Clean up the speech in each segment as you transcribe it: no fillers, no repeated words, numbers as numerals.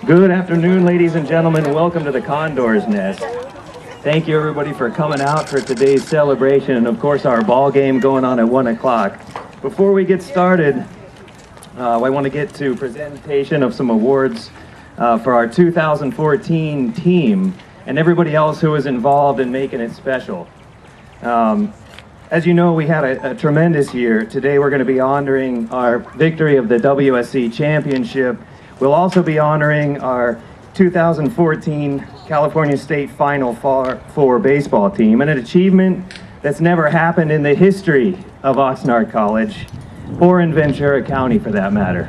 Good afternoon, ladies and gentlemen. Welcome to the Condor's Nest. Thank you, everybody, for coming out for today's celebration and, of course, our ball game going on at 1 o'clock. Before we get started, I want to get to presentation of some awards for our 2014 team and everybody else who was involved in making it special. As you know, we had a tremendous year. Today we're going to be honoring our victory of the WSC Championship. We'll also be honoring our 2014 California State Final Four baseball team, and an achievement that's never happened in the history of Oxnard College, or in Ventura County for that matter.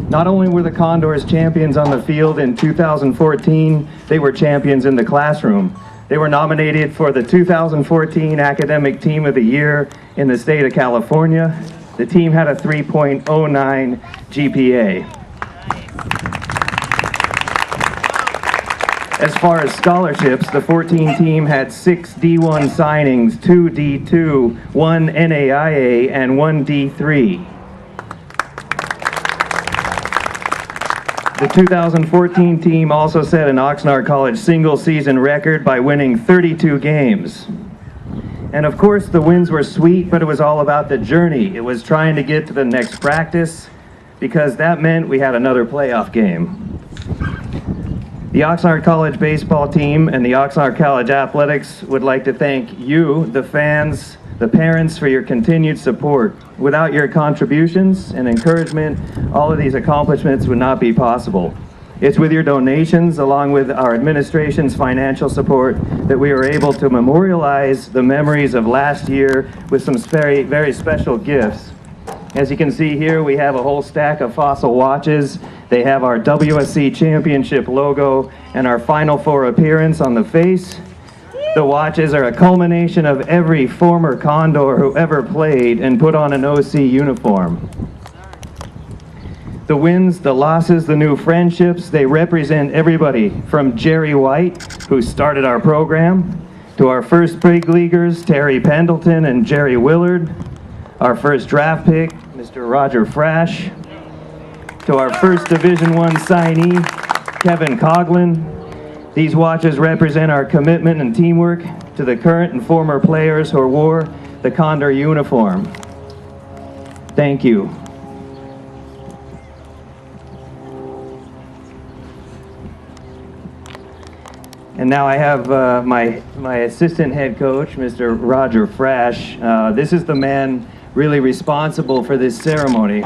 Not only were the Condors champions on the field in 2014, they were champions in the classroom. They were nominated for the 2014 Academic Team of the Year in the state of California. The team had a 3.09 GPA. As far as scholarships, the 14 team had 6 D1 signings, 2 D2, 1 NAIA, and 1 D3. The 2014 team also set an Oxnard College single-season record by winning 32 games. And of course, the wins were sweet, but it was all about the journey. It was trying to get to the next practice, because that meant we had another playoff game. The Oxnard College baseball team and the Oxnard College Athletics would like to thank you, the fans, the parents, for your continued support. Without your contributions and encouragement, all of these accomplishments would not be possible. It's with your donations, along with our administration's financial support, that we are able to memorialize the memories of last year with some very, very special gifts. As you can see here, we have a whole stack of Fossil watches. They have our WSC Championship logo and our Final Four appearance on the face. The watches are a culmination of every former Condor who ever played and put on an OC uniform. The wins, the losses, the new friendships, they represent everybody from Jerry White, who started our program, to our first big leaguers, Terry Pendleton and Jerry Willard, our first draft pick, Mr. Roger Frash, to our first Division I signee, Kevin Coughlin. These watches represent our commitment and teamwork to the current and former players who wore the Condor uniform. Thank you. And now I have my assistant head coach, Mr. Roger Frash. This is the man really responsible for this ceremony.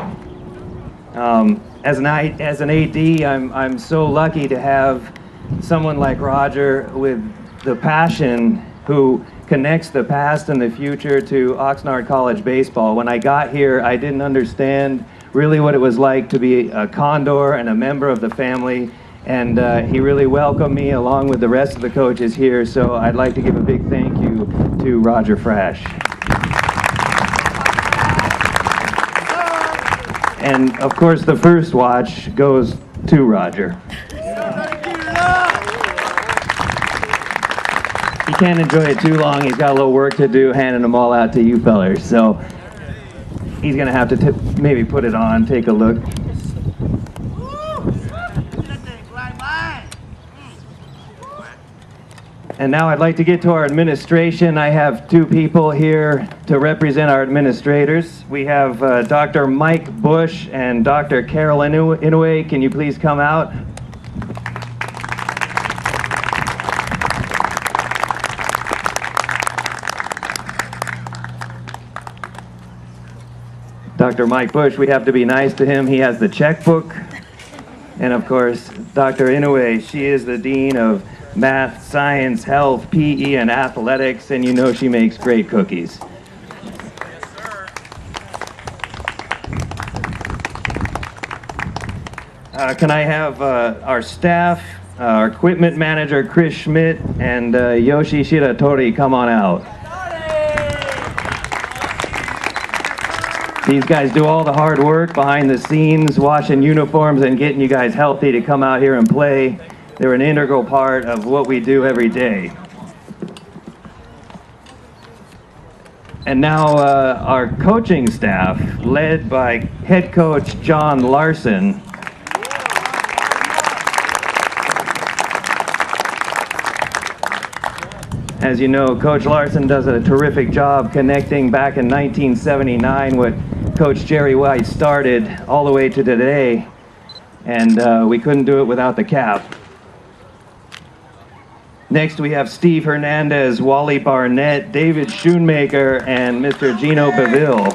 As an AD, I'm so lucky to have someone like Roger with the passion who connects the past and the future to Oxnard College baseball. When I got here, I didn't understand really what it was like to be a Condor and a member of the family. And he really welcomed me along with the rest of the coaches here, so I'd like to give a big thank you to Roger Frash. And of course, the first watch goes to Roger. He can't enjoy it too long. He's got a little work to do handing them all out to you fellers, so he's gonna have to maybe put it on, take a look. And now I'd like to get to our administration. I have 2 people here to represent our administrators. We have Dr. Mike Bush and Dr. Carol Inoue. Can you please come out? Dr. Mike Bush, we have to be nice to him. He has the checkbook. And of course, Dr. Inoue, she is the Dean of Math, Science, Health, PE, and Athletics, and you know she makes great cookies. Can I have our staff, our equipment manager, Chris Schmidt, and Yoshi Shiratori come on out. These guys do all the hard work behind the scenes, washing uniforms and getting you guys healthy to come out here and play. They're an integral part of what we do every day. And now our coaching staff, led by head coach John Larson. As you know, Coach Larson does a terrific job connecting back in 1979 what Coach Jerry White started all the way to today, and we couldn't do it without the cap. Next we have Steve Hernandez, Wally Barnett, David Schoonmaker, and Mr. Gino Beville.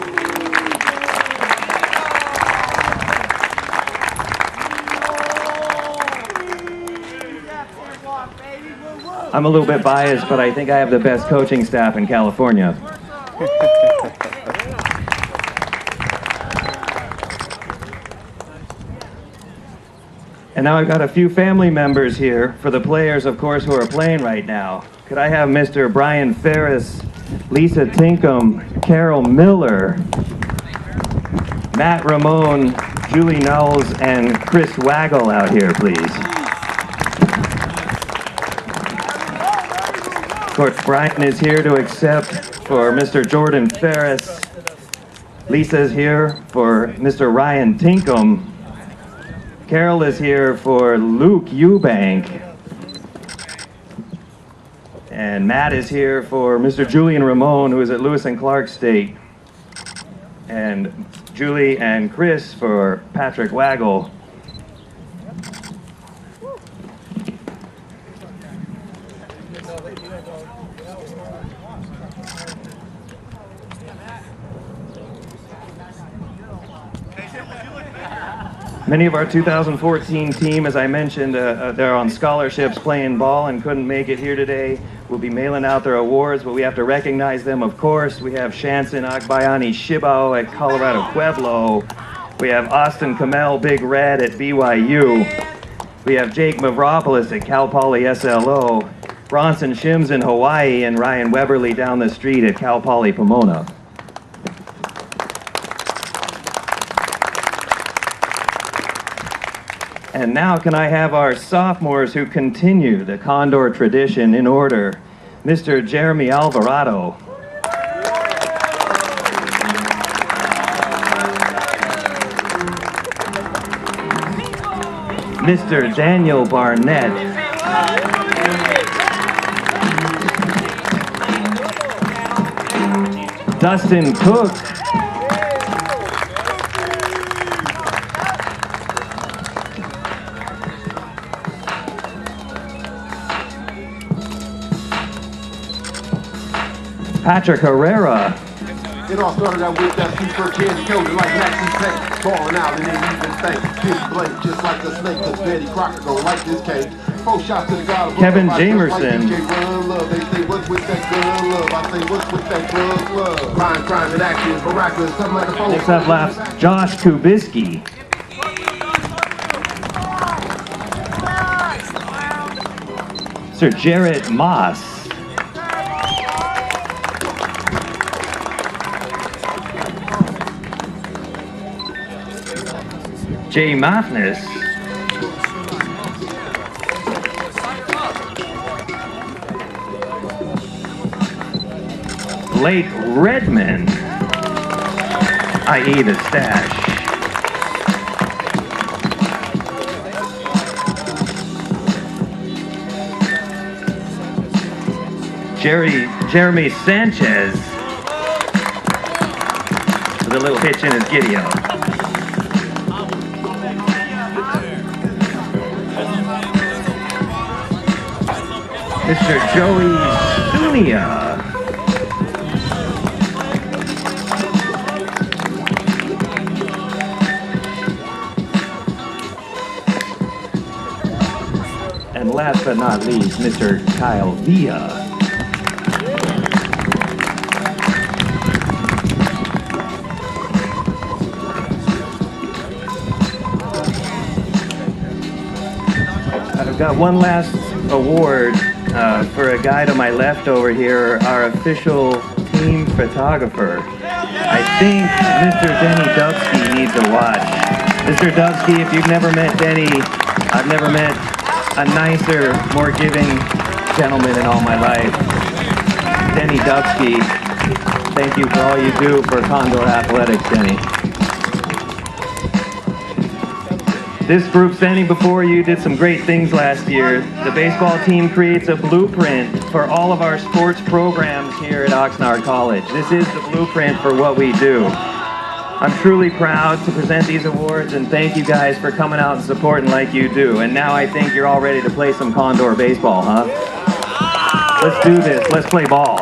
I'm a little bit biased, but I think I have the best coaching staff in California. And now I've got a few family members here for the players, of course, who are playing right now. Could I have Mr. Brian Ferris, Lisa Tinkham, Carol Miller, Matt Ramone, Julie Knowles, and Chris Waggle out here, please. Of course, Brian is here to accept for Mr. Jordan Ferris. Lisa's here for Mr. Ryan Tinkham. Carol is here for Luke Eubank. And Matt is here for Mr. Julian Ramone, who is at Lewis and Clark State. And Julie and Chris for Patrick Waggle. Many of our 2014 team, as I mentioned, they're on scholarships playing ball and couldn't make it here today. We'll be mailing out their awards, but we have to recognize them, of course. We have Shanson Agbayani Shibao at Colorado Pueblo. We have Austin Kamel Big Red at BYU. We have Jake Mavropoulos at Cal Poly SLO. Bronson Shims in Hawaii, and Ryan Weberly down the street at Cal Poly Pomona. And now can I have our sophomores who continue the Condor tradition in order. Mr. Jeremy Alvarado. Mr. Daniel Barnett. Dustin Cook. Patrick Herrera. It all started out with that super kid coated like Maxie Tank, falling out and then even think. Kid blank just like a snake, cause Betty Crocker don't like this cake. 4 shots to the God. Kevin Jamerson. Like they say, what's with that good love? I say, what's with that drug love? Crime, and action is miraculous. Something like a phone. Next up laughs Josh Kubisky. Sir Jarrett Moss. Jay Mathnis. Blake Redmond, i.e. the stash. Jeremy Sanchez with a little hitch in his giddy-up. Mr. Joey Sunia. And last but not least, Mr. Kyle Villa. I've got one last award for a guy to my left over here, our official team photographer. I think Mr. Denny Dubsky needs a watch. Mr. Dubsky, if you've never met Denny, I've never met a nicer, more giving gentleman in all my life. Denny Dubsky, thank you for all you do for Condor Athletics, Denny. This group standing before you did some great things last year. The baseball team creates a blueprint for all of our sports programs here at Oxnard College. This is the blueprint for what we do. I'm truly proud to present these awards and thank you guys for coming out and supporting like you do. And now I think you're all ready to play some Condor baseball, huh? Let's do this. Let's play ball.